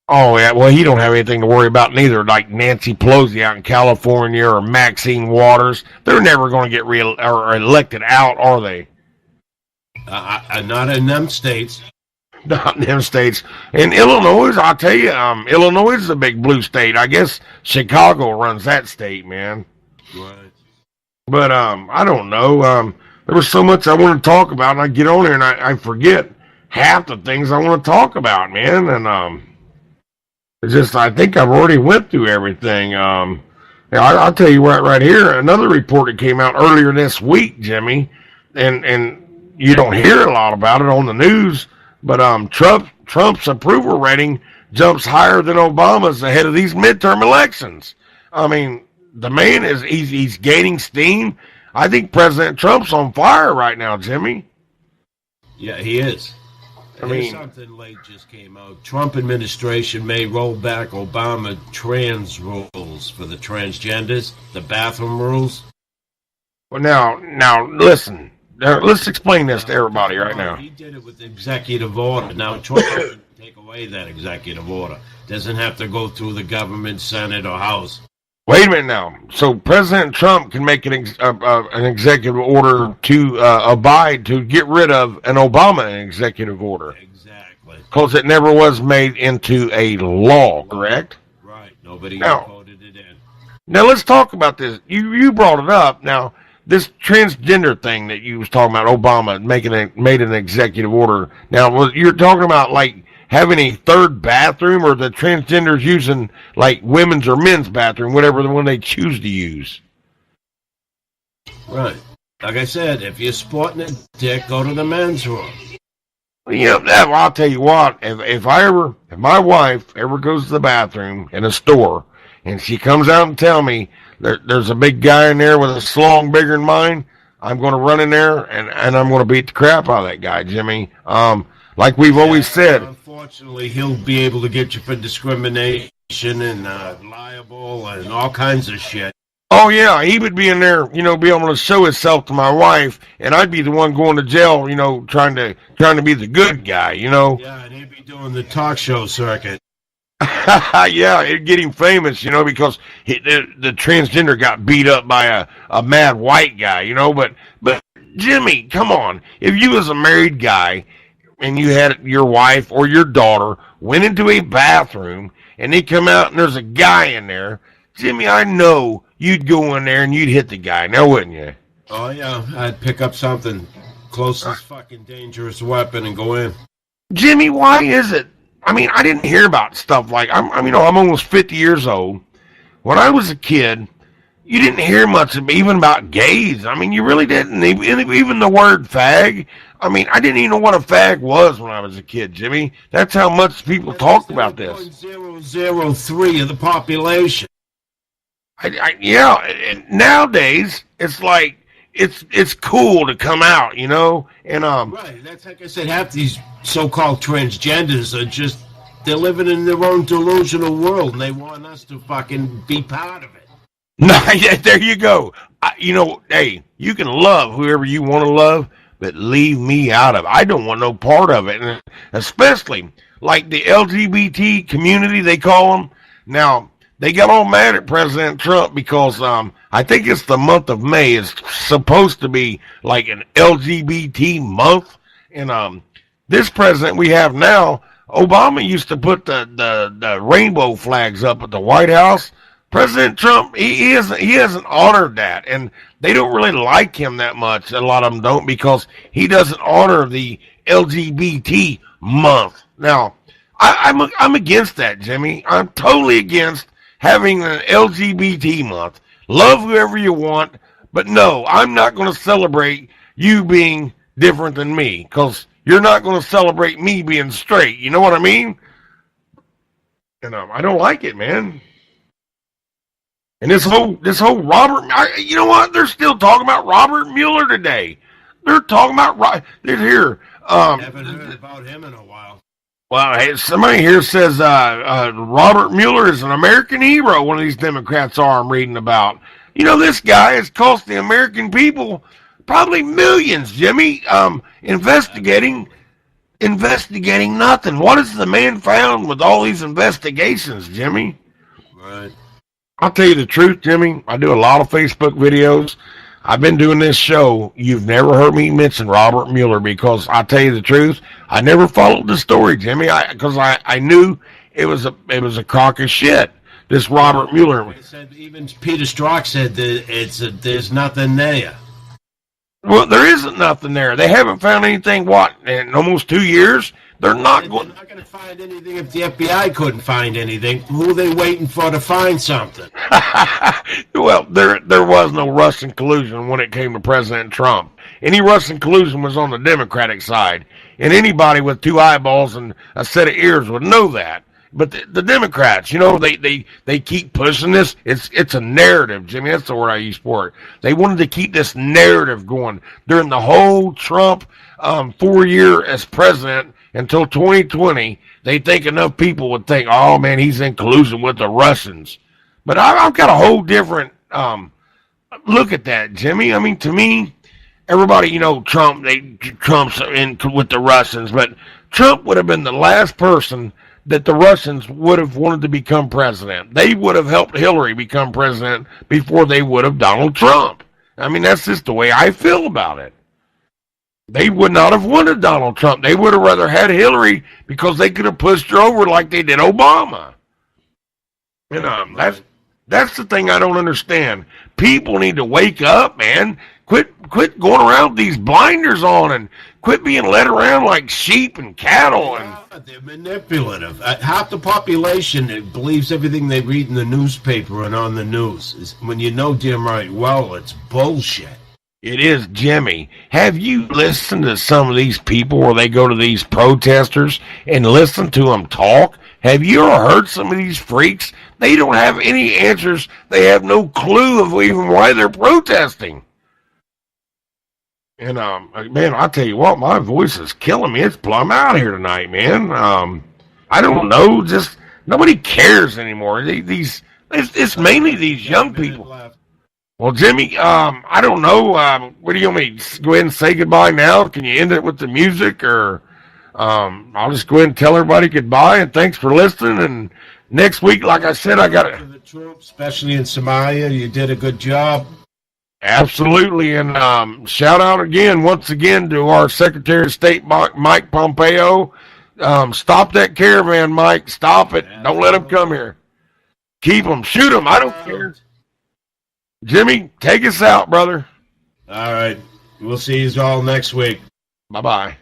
Oh yeah, well he don't have anything to worry about neither. Like Nancy Pelosi out in California or Maxine Waters, they're never going to get elected out, are they? Not in them states. Not in them states. In Illinois, I'll tell you, Illinois is a big blue state. I guess Chicago runs that state, man. Right. But I don't know. There was so much I want to talk about, and I get on there and I forget half the things I want to talk about, man. And it's just I think I've already went through everything. I'll tell you what, right here, another report that came out earlier this week, Jimmy, and you don't hear a lot about it on the news, but Trump's approval rating jumps higher than Obama's ahead of these midterm elections. I mean, the man he's gaining steam. I think President Trump's on fire right now, Jimmy. Yeah, he is. Here's something late just came out. Trump administration may roll back Obama trans rules for the transgenders, the bathroom rules. Well, now listen. Let's explain this to everybody right now. He did it with executive order. Now Trump can take away that executive order. Doesn't have to go through the government, Senate, or House. Wait a minute now. So President Trump can make an executive order to abide to get rid of an Obama executive order. Exactly. Because it never was made into a law, correct? Right. Nobody voted it in. Now let's talk about this. You brought it up. Now this transgender thing that you was talking about, Obama made an executive order. Now you're talking about like having a third bathroom, or the transgenders using like women's or men's bathroom, whatever the one they choose to use. Right. Like I said, if you're sporting a dick, go to the men's room. Yeah, well, I'll tell you what. If my wife ever goes to the bathroom in a store, and she comes out and tell me there's a big guy in there with a slong bigger than mine, I'm going to run in there and I'm going to beat the crap out of that guy, Jimmy. Like we've always said. Unfortunately, he'll be able to get you for discrimination and liable and all kinds of shit. Oh yeah, he would be in there, be able to show himself to my wife, and I'd be the one going to jail, trying to be the good guy, Yeah, and he'd be doing the talk show circuit. Yeah, it'd get him famous, because the transgender got beat up by a mad white guy, But Jimmy, come on, if you was a married guy and you had your wife or your daughter went into a bathroom and they come out and there's a guy in there, Jimmy, I know you'd go in there and you'd hit the guy, now wouldn't you? Oh yeah, I'd pick up something, closest fucking dangerous weapon, and go in. Jimmy, why is it? I mean, I didn't hear about stuff like I'm almost 50 years old. When I was a kid, you didn't hear much even about gays. I mean, you really didn't. Even the word fag. I mean, I didn't even know what a fag was when I was a kid, Jimmy. That's how much people talked about this. 0.003 of the population. Yeah, and nowadays it's like it's cool to come out, and Right, that's like I said, half these so-called transgenders are just, they're living in their own delusional world, and they want us to fucking be part of it. No, yeah, there you go. Hey, you can love whoever you want to love, but leave me out of it. I don't want no part of it, and especially like the LGBT community, they call them. Now, they got all mad at President Trump because I think it's the month of May is supposed to be like an LGBT month, and this president we have now, Obama used to put the rainbow flags up at the White House. President Trump, he hasn't honored that, and they don't really like him that much. A lot of them don't, because he doesn't honor the LGBT month. Now, I'm against that, Jimmy. I'm totally against having an LGBT month. Love whoever you want, but no, I'm not going to celebrate you being different than me, because you're not going to celebrate me being straight. You know what I mean? And I don't like it, man. And this whole Robert, you know what? They're still talking about Robert Mueller today. They're talking about they're here. Haven't heard about him in a while. Well, hey, somebody here says Robert Mueller is an American hero. One of these Democrats I'm reading about. This guy has cost the American people probably millions, Jimmy. Investigating nothing. What has the man found with all these investigations, Jimmy? Right. I'll tell you the truth, Jimmy. I do a lot of Facebook videos. I've been doing this show. You've never heard me mention Robert Mueller, because I'll tell you the truth, I never followed the story, Jimmy, because I knew it was a crock of shit. This Robert Mueller. Even Peter Strzok said that there's nothing there. Well, there isn't nothing there. They haven't found anything, in almost 2 years? They're not going to find anything if the FBI couldn't find anything. Who are they waiting for to find something? Well, there was no Russian collusion when it came to President Trump. Any Russian collusion was on the Democratic side. And anybody with 2 eyeballs and a set of ears would know that. But the Democrats, they keep pushing this. It's a narrative, Jimmy. That's the word I use for it. They wanted to keep this narrative going during the whole Trump 4-year as president until 2020. They think enough people would think, oh, man, he's in collusion with the Russians. But I've got a whole different look at that, Jimmy. I mean, to me, everybody, Trump's in with the Russians, but Trump would have been the last person that the Russians would have wanted to become president. They would have helped Hillary become president before they would have Donald Trump. I mean, that's just the way I feel about it. They would not have wanted Donald Trump. They would have rather had Hillary because they could have pushed her over like they did Obama. And that's the thing I don't understand. People need to wake up, man. Quit going around with these blinders on and quit being led around like sheep and cattle. And they're manipulative. Half the population believes everything they read in the newspaper and on the news. When you know damn right well it's bullshit. It is, Jimmy. Have you listened to some of these people where they go to these protesters and listen to them talk? Have you ever heard some of these freaks? They don't have any answers. They have no clue of even why they're protesting. And, man, I tell you what, my voice is killing me. It's plumb out here tonight, man. I don't know. Just nobody cares anymore. It's mainly these young people. Well, Jimmy, I don't know. What do you want me to go ahead and say goodbye now? Can you end it with the music, or I'll just go ahead and tell everybody goodbye and thanks for listening. And next week, like I said, I got it. The troops, especially in Somalia, you did a good job. Absolutely, and shout out once again to our Secretary of State, Mike Pompeo. Stop that caravan, Mike. Stop it. Don't let them come here. Keep them. Shoot them. I don't care. Jimmy, take us out, brother. All right. We'll see you all next week. Bye-bye.